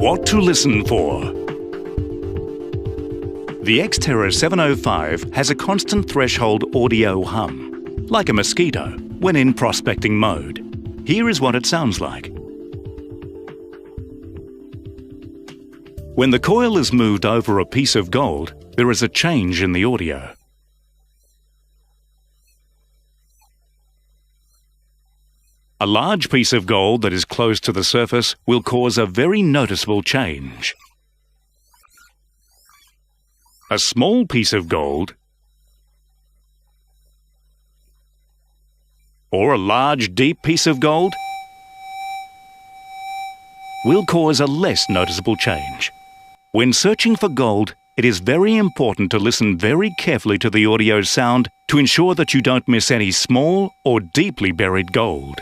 What to listen for. The Xterra 705 has a constant threshold audio hum, like a mosquito, when in prospecting mode. Here is what it sounds like. When the coil is moved over a piece of gold, there is a change in the audio. A large piece of gold that is close to the surface will cause a very noticeable change. A small piece of gold or a large deep piece of gold will cause a less noticeable change. When searching for gold, it is very important to listen very carefully to the audio sound to ensure that you don't miss any small or deeply buried gold.